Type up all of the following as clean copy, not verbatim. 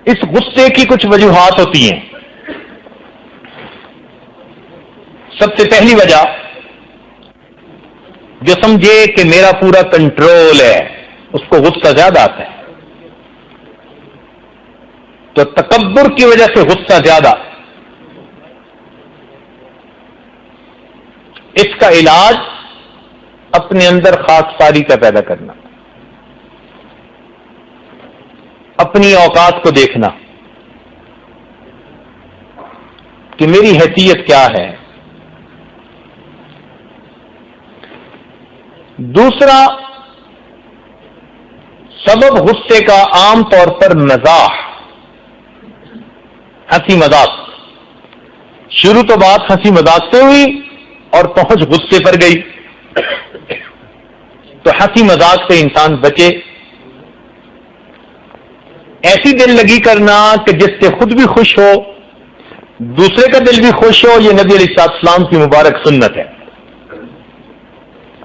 اس غصے کی کچھ وجوہات ہوتی ہیں. سب سے پہلی وجہ، جو سمجھے کہ میرا پورا کنٹرول ہے اس کو غصہ زیادہ آتا ہے. تو تکبر کی وجہ سے غصہ زیادہ. اس کا علاج اپنے اندر خاص ساری کا پیدا کرنا، اپنی اوقات کو دیکھنا کہ میری حیثیت کیا ہے. دوسرا سبب غصے کا عام طور پر مزاح، ہنسی مذاق. شروع تو بات ہنسی مذاق سے ہوئی اور پہنچ غصے پر گئی. تو ہنسی مذاق سے انسان بچے. ایسی دل لگی کرنا کہ جس سے خود بھی خوش ہو، دوسرے کا دل بھی خوش ہو، یہ نبی علیہ السلام کی مبارک سنت ہے.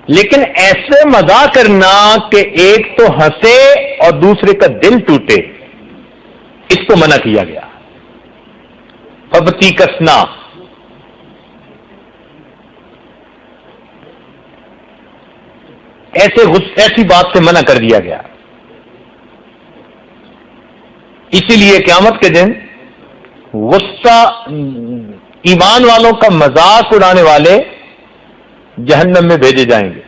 لیکن ایسے مزاح کرنا کہ ایک تو ہنسے اور دوسرے کا دل ٹوٹے، اس کو منع کیا گیا. فبتی کسنا، ایسی بات سے منع کر دیا گیا. اسی لیے قیامت کے دن غصہ ایمان والوں کا مذاق اڑانے والے جہنم میں بھیجے جائیں گے.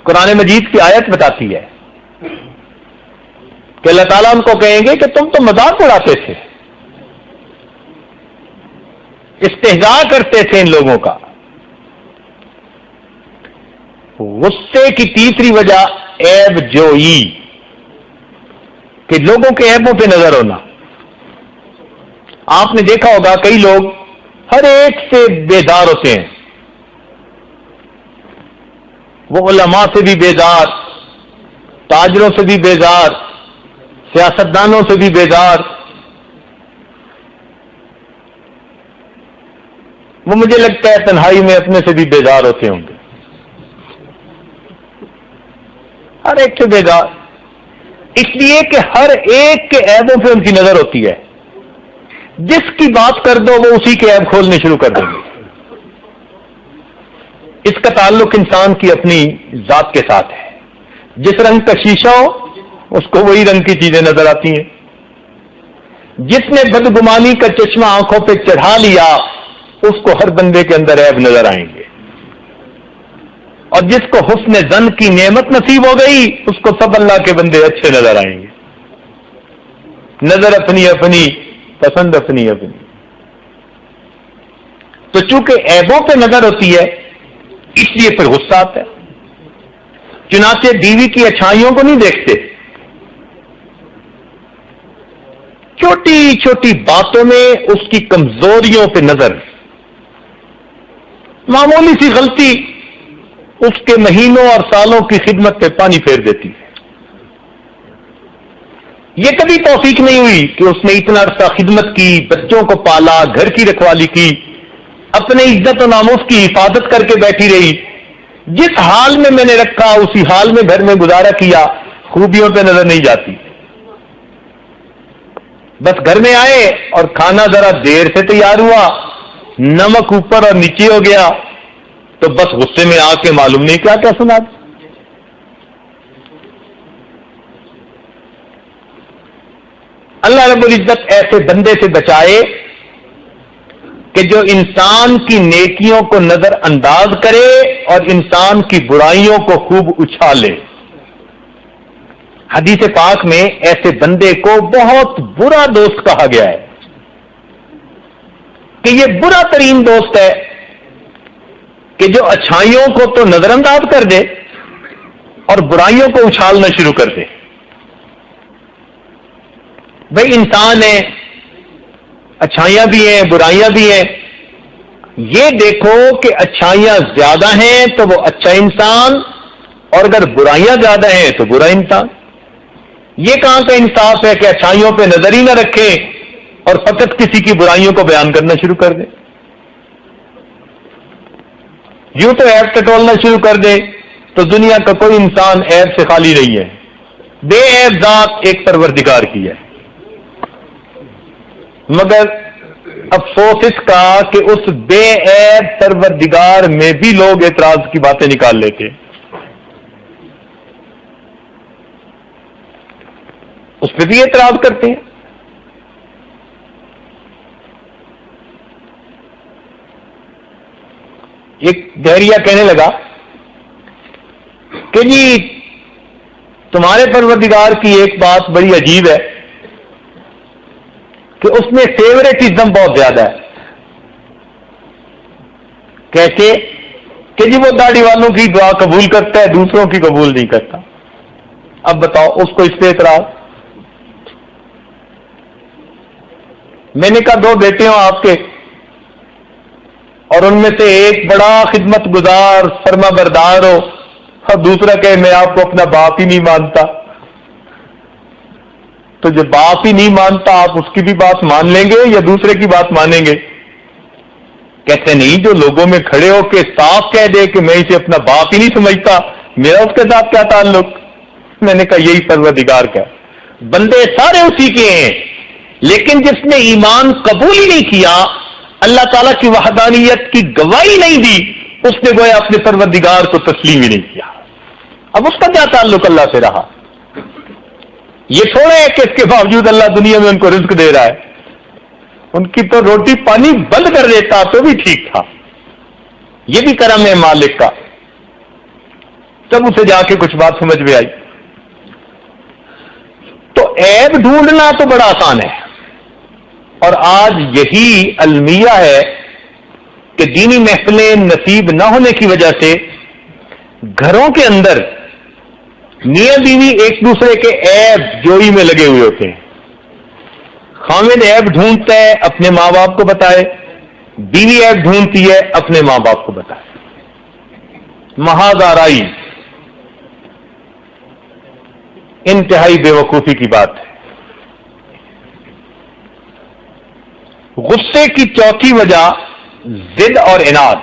قرآن مجید کی آیت بتاتی ہے کہ اللہ تعالیٰ ان کو کہیں گے کہ تم تو مذاق اڑاتے تھے، استہزاء کرتے تھے ان لوگوں کا. غصے کی تیسری وجہ عیب جوئی، کہ لوگوں کے عیبوں پہ نظر ہونا. آپ نے دیکھا ہوگا کئی لوگ ہر ایک سے بیزار ہوتے ہیں. وہ علماء سے بھی بیزار، تاجروں سے بھی بیزار، سیاستدانوں سے بھی بیزار. وہ مجھے لگتا ہے تنہائی میں اپنے سے بھی بیزار ہوتے ہوں گے. ہر ایک سے بیزار، اس لیے کہ ہر ایک کے عیبوں پہ ان کی نظر ہوتی ہے. جس کی بات کر دو وہ اسی کے عیب کھولنے شروع کر دیں گے. اس کا تعلق انسان کی اپنی ذات کے ساتھ ہے. جس رنگ کا شیشہ ہو اس کو وہی رنگ کی چیزیں نظر آتی ہیں. جس نے بدگمانی کا چشمہ آنکھوں پہ چڑھا لیا اس کو ہر بندے کے اندر عیب نظر آئیں گے. اور جس کو حسن ظن کی نعمت نصیب ہو گئی اس کو سب اللہ کے بندے اچھے نظر آئیں گے. نظر اپنی اپنی، پسند اپنی اپنی. تو چونکہ عیبوں پہ نظر ہوتی ہے اس لیے پھر غصہ آتا ہے. چنانچہ بیوی کی اچھائیوں کو نہیں دیکھتے، چھوٹی چھوٹی باتوں میں اس کی کمزوریوں پہ نظر. معمولی سی غلطی اس کے مہینوں اور سالوں کی خدمت پہ پانی پھیر دیتی ہے. یہ کبھی توفیق نہیں ہوئی کہ اس نے اتنا عرصہ خدمت کی، بچوں کو پالا، گھر کی رکھوالی کی، اپنے عزت و ناموس کی حفاظت کر کے بیٹھی رہی. جس حال میں نے رکھا اسی حال میں گھر میں گزارا کیا، خوبیوں پہ نظر نہیں جاتی. بس گھر میں آئے اور کھانا ذرا دیر سے تیار ہوا، نمک اوپر اور نیچے ہو گیا تو بس غصے میں آ کے معلوم نہیں کیا کیا سنا. اللہ رب العزت ایسے بندے سے بچائے کہ جو انسان کی نیکیوں کو نظر انداز کرے اور انسان کی برائیوں کو خوب اچھالے. حدیث پاک میں ایسے بندے کو بہت برا دوست کہا گیا ہے کہ یہ برا ترین دوست ہے کہ جو اچھائیوں کو تو نظر انداز کر دے اور برائیوں کو اچھالنا شروع کر دے. بھائی انسان ہے، اچھائیاں بھی ہیں برائیاں بھی ہیں. یہ دیکھو کہ اچھائیاں زیادہ ہیں تو وہ اچھا انسان، اور اگر برائیاں زیادہ ہیں تو برا انسان. یہ کہاں کا انصاف ہے کہ اچھائیوں پہ نظر ہی نہ رکھے اور فقط کسی کی برائیوں کو بیان کرنا شروع کر دے. یوں تو ایپ ٹٹولنا شروع کر دے تو دنیا کا کوئی انسان عیب سے خالی نہیں ہے. بے عیب ذات ایک پروردگار کی ہے. مگر افسوس اس کا کہ اس بے عیب پروردگار میں بھی لوگ اعتراض کی باتیں نکال لیتے. اس پہ بھی اعتراض کرتے ہیں. ایک دہریہ کہنے لگا کہ جی تمہارے پروردگار کی ایک بات بڑی عجیب ہے کہ اس میں فیوریٹزم بہت زیادہ ہے. کیسے کہ جی وہ داڑھی والوں کی دعا قبول کرتا ہے, دوسروں کی قبول نہیں کرتا. اب بتاؤ اس کو اس پہ اعتراض. میں نے کہا 2 بیٹے ہوں آپ کے, اور ان میں سے ایک بڑا خدمت گزار فرما بردار ہو اور دوسرا کہ میں آپ کو اپنا باپ ہی نہیں مانتا, تو جو باپ ہی نہیں مانتا آپ اس کی بھی بات مان لیں گے یا دوسرے کی بات مانیں گے؟ کہتے نہیں, جو لوگوں میں کھڑے ہو کے صاف کہہ دے کہ میں اسے اپنا باپ ہی نہیں سمجھتا, میرا اس کے ساتھ کیا تعلق. میں نے کہا یہی پروردگار کا. بندے سارے اسی کے ہیں, لیکن جس نے ایمان قبول ہی نہیں کیا, اللہ تعالیٰ کی وحدانیت کی گواہی نہیں دی, اس نے گویا اپنے پروردگار کو تسلیم ہی نہیں کیا. اب اس کا کیا تعلق اللہ سے رہا؟ یہ تھوڑا ہے کہ اس کے باوجود اللہ دنیا میں ان کو رزق دے رہا ہے. ان کی تو روٹی پانی بند کر دیتا تو بھی ٹھیک تھا. یہ بھی کرم ہے مالک کا. تب اسے جا کے کچھ بات سمجھ میں آئی. تو عیب ڈھونڈنا تو بڑا آسان ہے, اور آج یہی المیہ ہے کہ دینی محفلیں نصیب نہ ہونے کی وجہ سے گھروں کے اندر میاں بیوی ایک دوسرے کے عیب جوئی میں لگے ہوئے ہوتے ہیں. خامد عیب ڈھونڈتا ہے اپنے ماں باپ کو بتائے, بیوی عیب ڈھونڈتی ہے اپنے ماں باپ کو بتائے. محاذ آرائی, انتہائی بے وقوفی کی بات ہے. غصے کی چوتھی وجہ ضد اور عناد.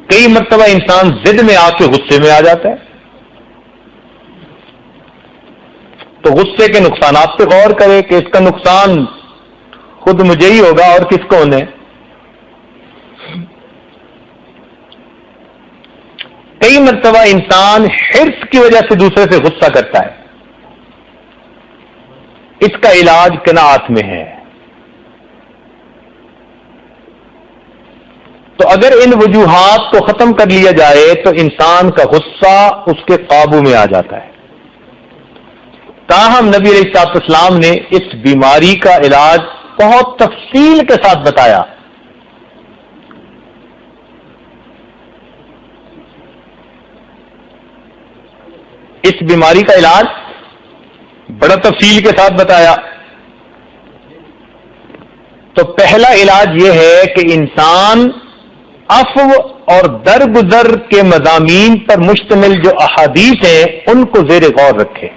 کئی مرتبہ انسان ضد میں آ کے غصے میں آ جاتا ہے. تو غصے کے نقصانات پہ غور کرے کہ اس کا نقصان خود مجھے ہی ہوگا اور کس کو ہے. کئی مرتبہ انسان حرص کی وجہ سے دوسرے سے غصہ کرتا ہے. اس کا علاج قناعت میں ہے. تو اگر ان وجوہات کو ختم کر لیا جائے تو انسان کا غصہ اس کے قابو میں آ جاتا ہے. تاہم نبی علیہ الصلوۃ والسلام نے اس بیماری کا علاج بہت تفصیل کے ساتھ بتایا. اس بیماری کا علاج بڑا تفصیل کے ساتھ بتایا. تو پہلا علاج یہ ہے کہ انسان عفو اور درگزر کے مضامین پر مشتمل جو احادیث ہیں ان کو زیر غور رکھے.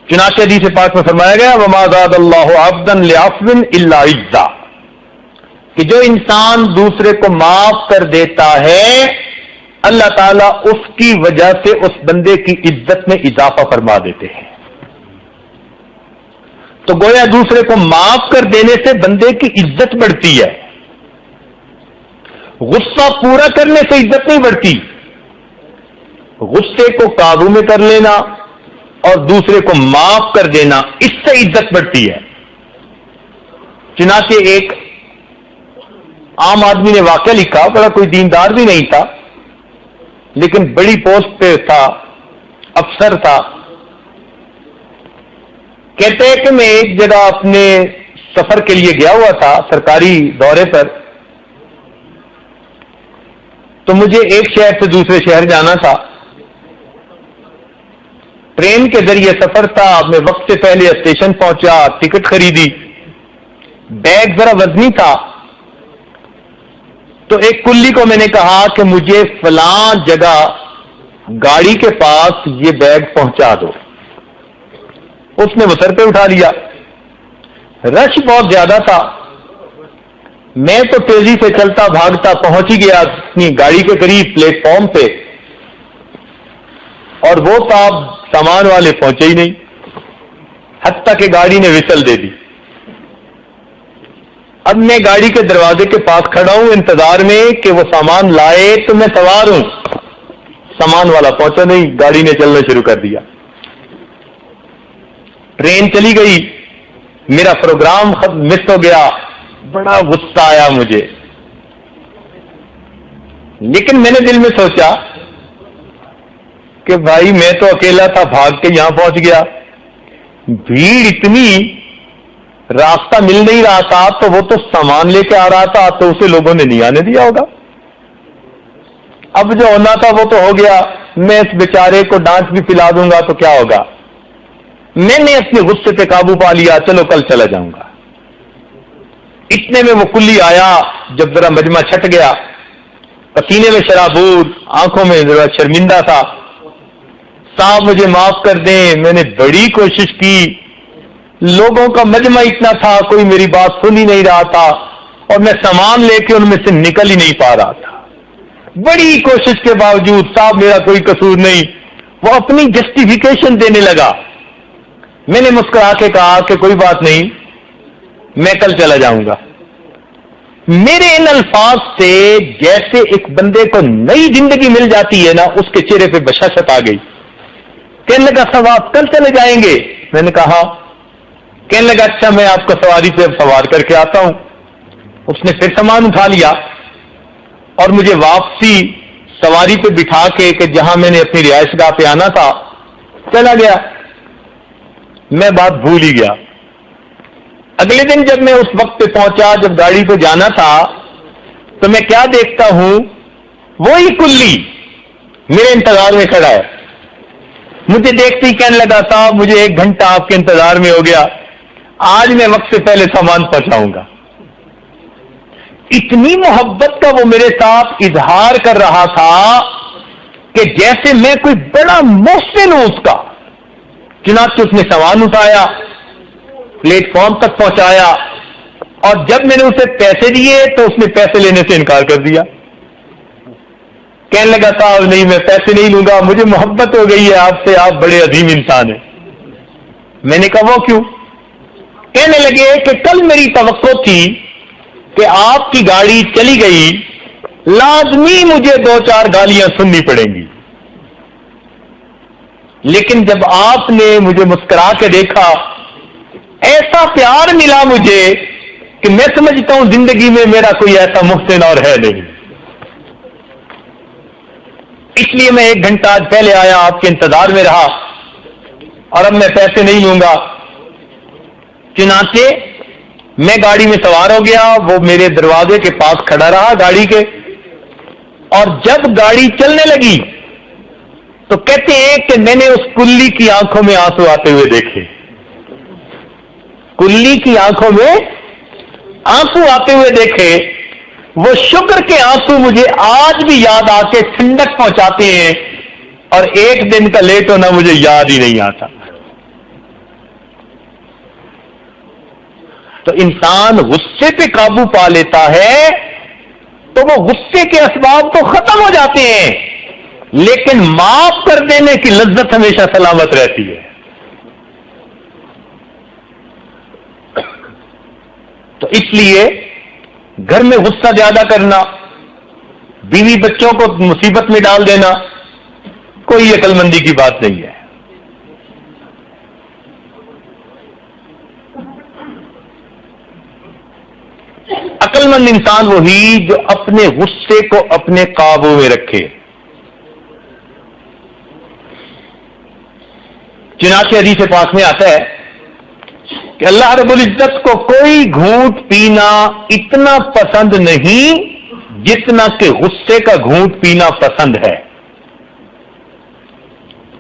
چنانچہ حدیث پاک میں فرمایا گیا وما زاد اللہ عبدا لعفو الا عزا, کہ جو انسان دوسرے کو معاف کر دیتا ہے اللہ تعالیٰ اس کی وجہ سے اس بندے کی عزت میں اضافہ فرما دیتے ہیں. تو گویا دوسرے کو معاف کر دینے سے بندے کی عزت بڑھتی ہے. غصہ پورا کرنے سے عزت نہیں بڑھتی. غصے کو قابو میں کر لینا اور دوسرے کو معاف کر دینا, اس سے عزت بڑھتی ہے. چنانچہ ایک عام آدمی نے واقعہ لکھا, بڑا کوئی دیندار بھی نہیں تھا لیکن بڑی پوسٹ پہ تھا, افسر تھا. کہتے ہیں کہ میں ایک جگہ اپنے سفر کے لیے گیا ہوا تھا, سرکاری دورے پر. تو مجھے ایک شہر سے دوسرے شہر جانا تھا. ٹرین کے ذریعے سفر تھا. میں وقت سے پہلے اسٹیشن پہنچا, ٹکٹ خریدی. بیگ ذرا وزنی تھا تو ایک کلی کو میں نے کہا کہ مجھے فلاں جگہ گاڑی کے پاس یہ بیگ پہنچا دو. اس نے وہ سر پہ اٹھا لیا. رش بہت زیادہ تھا. میں تو تیزی سے چلتا بھاگتا پہنچ ہی گیا اپنی گاڑی کے قریب پلیٹ فارم پہ، اور وہ صاحب سامان والے پہنچے ہی نہیں، حتیٰ کہ گاڑی نے وسل دے دی۔ اب میں گاڑی کے دروازے کے پاس کھڑا ہوں انتظار میں کہ وہ سامان لائے تو میں سوار ہوں، سامان والا پہنچا نہیں، گاڑی نے چلنا شروع کر دیا، ٹرین چلی گئی، میرا پروگرام مس ہو گیا، بڑا غصہ آیا مجھے۔ لیکن میں نے دل میں سوچا کہ بھائی میں تو اکیلا تھا، بھاگ کے یہاں پہنچ گیا، بھیڑ اتنی، راستہ مل نہیں رہا تھا، تو وہ تو سامان لے کے آ رہا تھا، تو اسے لوگوں نے نہیں آنے دیا ہوگا۔ اب جو ہونا تھا وہ تو ہو گیا، میں اس بیچارے کو ڈانٹ بھی پلا دوں گا تو کیا ہوگا۔ میں نے اپنے غصے پہ قابو پا لیا، چلو کل چلا جاؤں گا۔ اتنے میں وہ کلی آیا، جب ذرا مجمع چھٹ گیا، پسینے میں شرابور، آنکھوں میں ذرا شرمندہ تھا۔ صاحب مجھے معاف کر دیں، میں نے بڑی کوشش کی، لوگوں کا مجمع اتنا تھا، کوئی میری بات سن ہی نہیں رہا تھا، اور میں سامان لے کے ان میں سے نکل ہی نہیں پا رہا تھا۔ بڑی کوشش کے باوجود صاحب میرا کوئی قصور نہیں۔ وہ اپنی جسٹیفیکیشن دینے لگا۔ میں نے مسکرا کے کہا کہ کوئی بات نہیں، میں کل چلا جاؤں گا۔ میرے ان الفاظ سے جیسے ایک بندے کو نئی زندگی مل جاتی ہے نا، اس کے چہرے پہ بشاشت آ گئی۔ کہنے لگا صاحب آپ کل چلے جائیں گے؟ میں نے کہا۔ کہنے لگا اچھا میں آپ کو سواری پہ سوار کر کے آتا ہوں۔ اس نے پھر سامان اٹھا لیا اور مجھے واپسی سواری پہ بٹھا کے کہ جہاں میں نے اپنی رہائش گاہ پہ آنا تھا چلا گیا۔ میں بات بھول ہی گیا۔ اگلے دن جب میں اس وقت پہ پہنچا جب گاڑی پہ جانا تھا، تو میں کیا دیکھتا ہوں، وہی کلی میرے انتظار میں کھڑا ہے۔ مجھے دیکھتے ہی کہنے لگا صاحب مجھے 1 گھنٹہ آپ کے انتظار میں ہو گیا، آج میں وقت سے پہلے سامان پہنچاؤں گا۔ اتنی محبت کا وہ میرے ساتھ اظہار کر رہا تھا کہ جیسے میں کوئی بڑا محسن ہوں اس کا۔ چنانچہ اس نے سامان اٹھایا، پلیٹ فارم تک پہنچایا، اور جب میں نے اسے پیسے دیے تو اس نے پیسے لینے سے انکار کر دیا۔ کہنے لگا صاحب نہیں میں پیسے نہیں لوں گا، مجھے محبت ہو گئی ہے آپ سے، آپ بڑے عظیم انسان ہیں۔ میں نے کہا وہ کیوں؟ کہنے لگے کہ کل میری توقع تھی کہ آپ کی گاڑی چلی گئی، لازمی مجھے 2-4 گالیاں سننی پڑیں گی، لیکن جب آپ نے مجھے مسکرا کے دیکھا، ایسا پیار ملا مجھے کہ میں سمجھتا ہوں زندگی میں میرا کوئی ایسا محسن اور ہے نہیں۔ اس لیے میں 1 گھنٹہ آج پہلے آیا، آپ کے انتظار میں رہا، اور اب میں پیسے نہیں لوں گا۔ چنانچہ میں گاڑی میں سوار ہو گیا، وہ میرے دروازے کے پاس کھڑا رہا گاڑی کے، اور جب گاڑی چلنے لگی تو کہتے ہیں کہ میں نے اس کلی کی آنکھوں میں آنسو آتے ہوئے دیکھے۔ کلی کی آنکھوں میں آنسو آتے ہوئے دیکھے۔ وہ شکر کے آنسو مجھے آج بھی یاد آ کے ٹھنڈک پہنچاتے ہیں، اور 1 دن کا لیٹ ہونا مجھے یاد ہی نہیں آتا۔ تو انسان غصے پہ قابو پا لیتا ہے تو وہ غصے کے اسباب تو ختم ہو جاتے ہیں، لیکن معاف کر دینے کی لذت ہمیشہ سلامت رہتی ہے۔ تو اس لیے گھر میں غصہ زیادہ کرنا، بیوی بچوں کو مصیبت میں ڈال دینا کوئی عقل مندی کی بات نہیں ہے۔ عقل مند انسان وہی جو اپنے غصے کو اپنے قابو میں رکھے۔ چنانچہ حدیث پاک میں آتا ہے کہ اللہ رب العزت کو کوئی گھونٹ پینا اتنا پسند نہیں جتنا کہ غصے کا گھونٹ پینا پسند ہے۔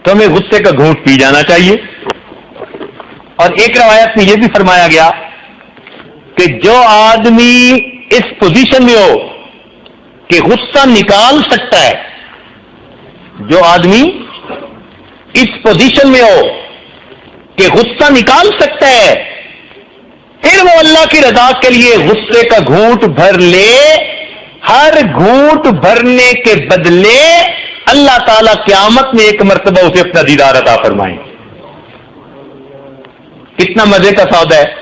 تو ہمیں غصے کا گھونٹ پی جانا چاہیے۔ اور ایک روایت میں یہ بھی فرمایا گیا کہ جو آدمی اس پوزیشن میں ہو کہ غصہ نکال سکتا ہے، جو آدمی اس پوزیشن میں ہو کہ غصہ نکال سکتا ہے، پھر وہ اللہ کی رضا کے لیے غصے کا گھونٹ بھر لے، ہر گھونٹ بھرنے کے بدلے اللہ تعالیٰ قیامت میں ایک مرتبہ اسے اپنا دیدار عطا فرمائیں۔ کتنا مزے کا سودا ہے۔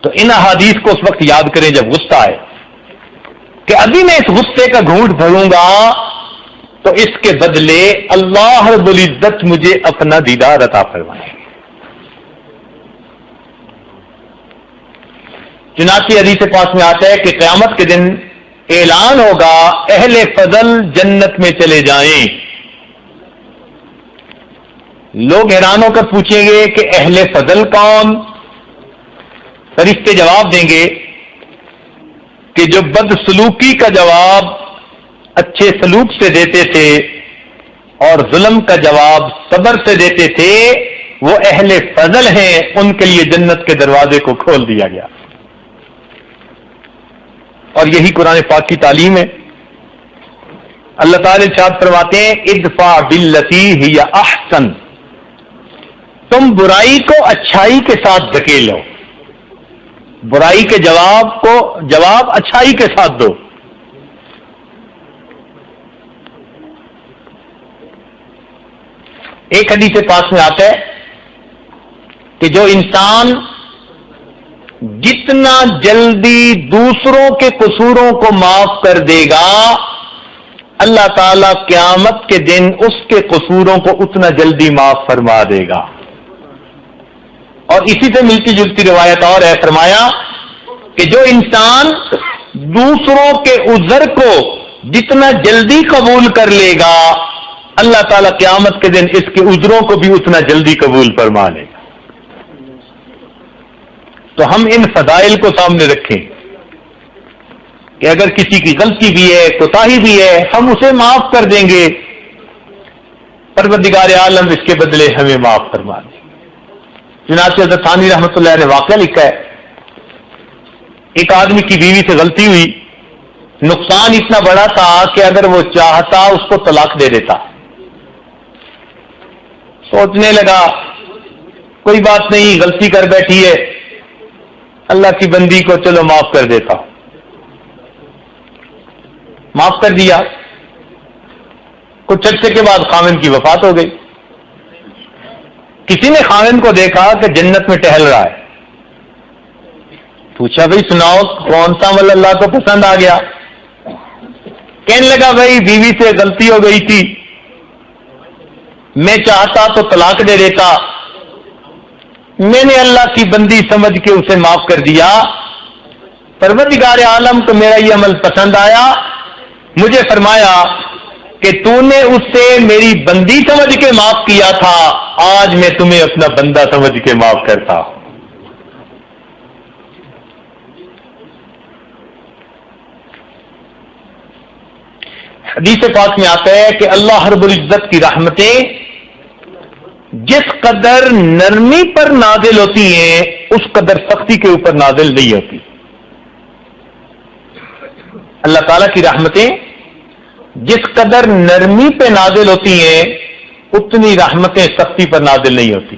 تو ان احادیث کو اس وقت یاد کریں جب غصہ آئے کہ ابھی میں اس غصے کا گھونٹ بھروں گا تو اس کے بدلے اللہ رب العزت مجھے اپنا دیدار عطا فرمائے۔ چنانچہ حدیث پاک میں آتا ہے کہ قیامت کے دن اعلان ہوگا اہل فضل جنت میں چلے جائیں۔ لوگ حیران ہو کر پوچھیں گے کہ اہل فضل کون؟ فرشتے جواب دیں گے کہ جو بدسلوکی کا جواب اچھے سلوک سے دیتے تھے اور ظلم کا جواب صبر سے دیتے تھے وہ اہل فضل ہیں، ان کے لیے جنت کے دروازے کو کھول دیا گیا۔ اور یہی قرآن پاک کی تعلیم ہے۔ اللہ تعالی ارشاد فرماتے ہیں ادفع باللتی ہی احسن، تم برائی کو اچھائی کے ساتھ دھکیلو، برائی کے جواب اچھائی کے ساتھ دو۔ ایک حدیث پاک میں آتا ہے کہ جو انسان جتنا جلدی دوسروں کے قصوروں کو معاف کر دے گا اللہ تعالی قیامت کے دن اس کے قصوروں کو اتنا جلدی معاف فرما دے گا۔ اور اسی سے ملتی جلتی روایت اور ہے، فرمایا کہ جو انسان دوسروں کے عذر کو جتنا جلدی قبول کر لے گا اللہ تعالیٰ قیامت کے دن اس کے عذروں کو بھی اتنا جلدی قبول فرما لے گا۔ تو ہم ان فضائل کو سامنے رکھیں کہ اگر کسی کی غلطی بھی ہے، کوتاہی بھی ہے، ہم اسے معاف کر دیں گے، پروردگار عالم اس کے بدلے ہمیں معاف فرما دیں۔ چنانچہ حضرت ثانی رحمۃ اللہ نے واقعہ لکھا ہے، ایک آدمی کی بیوی سے غلطی ہوئی، نقصان اتنا بڑا تھا کہ اگر وہ چاہتا اس کو طلاق دے دیتا۔ سوچنے لگا کوئی بات نہیں، غلطی کر بیٹھی ہے، اللہ کی بندی کو چلو معاف کر دیتا ہوں۔ معاف کر دیا۔ کچھ عرصے کے بعد خاوند کی وفات ہو گئی۔ کسی نے خاوند کو دیکھا کہ جنت میں ٹہل رہا ہے، پوچھا بھائی سناؤ کون سا عمل اللہ کو پسند آ گیا؟ کہنے لگا بھائی بیوی سے غلطی ہو گئی تھی، میں چاہتا تو طلاق دے دیتا، میں نے اللہ کی بندی سمجھ کے اسے معاف کر دیا، پروردگار عالم کو میرا یہ عمل پسند آیا، مجھے فرمایا کہ تو نے اسے میری بندی سمجھ کے معاف کیا تھا، آج میں تمہیں اپنا بندہ سمجھ کے معاف کرتا ہوں۔ حدیث پاک میں آتا ہے کہ اللہ رب العزت کی رحمتیں جس قدر نرمی پر نازل ہوتی ہیں اس قدر سختی کے اوپر نازل نہیں ہوتی۔ اللہ تعالیٰ کی رحمتیں جس قدر نرمی پہ نازل ہوتی ہیں اتنی رحمتیں سختی پر نازل نہیں ہوتی۔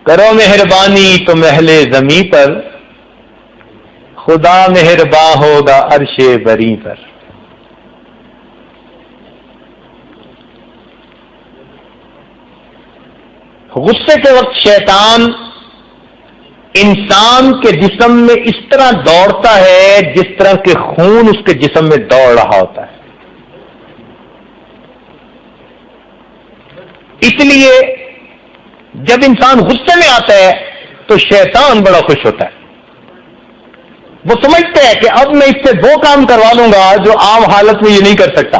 کرو مہربانی تو محل زمیں پر، خدا مہرباں ہوگا عرش بری پر۔ غصے کے وقت شیطان انسان کے جسم میں اس طرح دوڑتا ہے جس طرح کہ خون اس کے جسم میں دوڑ رہا ہوتا ہے۔ اس لیے جب انسان غصے میں آتا ہے تو شیطان بڑا خوش ہوتا ہے، وہ سمجھتا ہے کہ اب میں اس سے وہ کام کروا لوں گا جو عام حالت میں یہ نہیں کر سکتا۔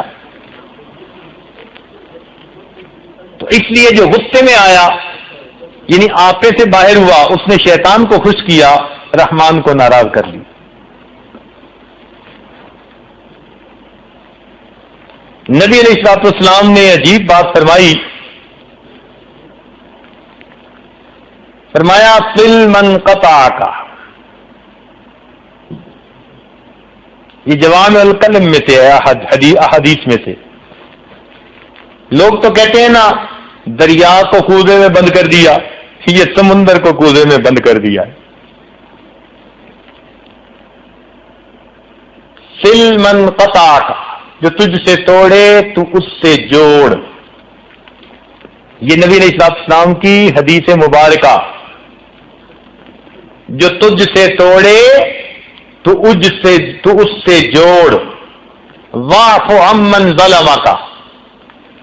تو اس لیے جو غصے میں آیا یعنی آپے سے باہر ہوا، اس نے شیطان کو خوش کیا، رحمان کو ناراض کر لی۔ نبی علیہ الصلوۃ والسلام نے عجیب بات فرمائی، فرمایا صل من قطعک، یہ جوامع الکلم میں سے ہے، احادیث میں سے۔ لوگ تو کہتے ہیں نا دریا کو کوزے میں بند کر دیا، یہ سمندر کو کوزے میں بند کر دیا ہے۔ سل من قطعک، جو تجھ سے توڑے تو اس سے جوڑ۔ یہ نبی علیہ السلام کی حدیث مبارکہ، جو تجھ سے توڑے تو اس سے جوڑ۔ واعف عمن ظلمک،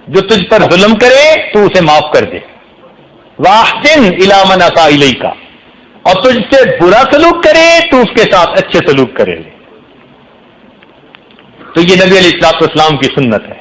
جو تجھ پر ظلم کرے تو اسے معاف کر دے۔ واحسن الی من اساء الیک، اور تجھ سے برا سلوک کرے تو اس کے ساتھ اچھے سلوک کرے۔ تو یہ نبی علیہ السلام کی سنت ہے۔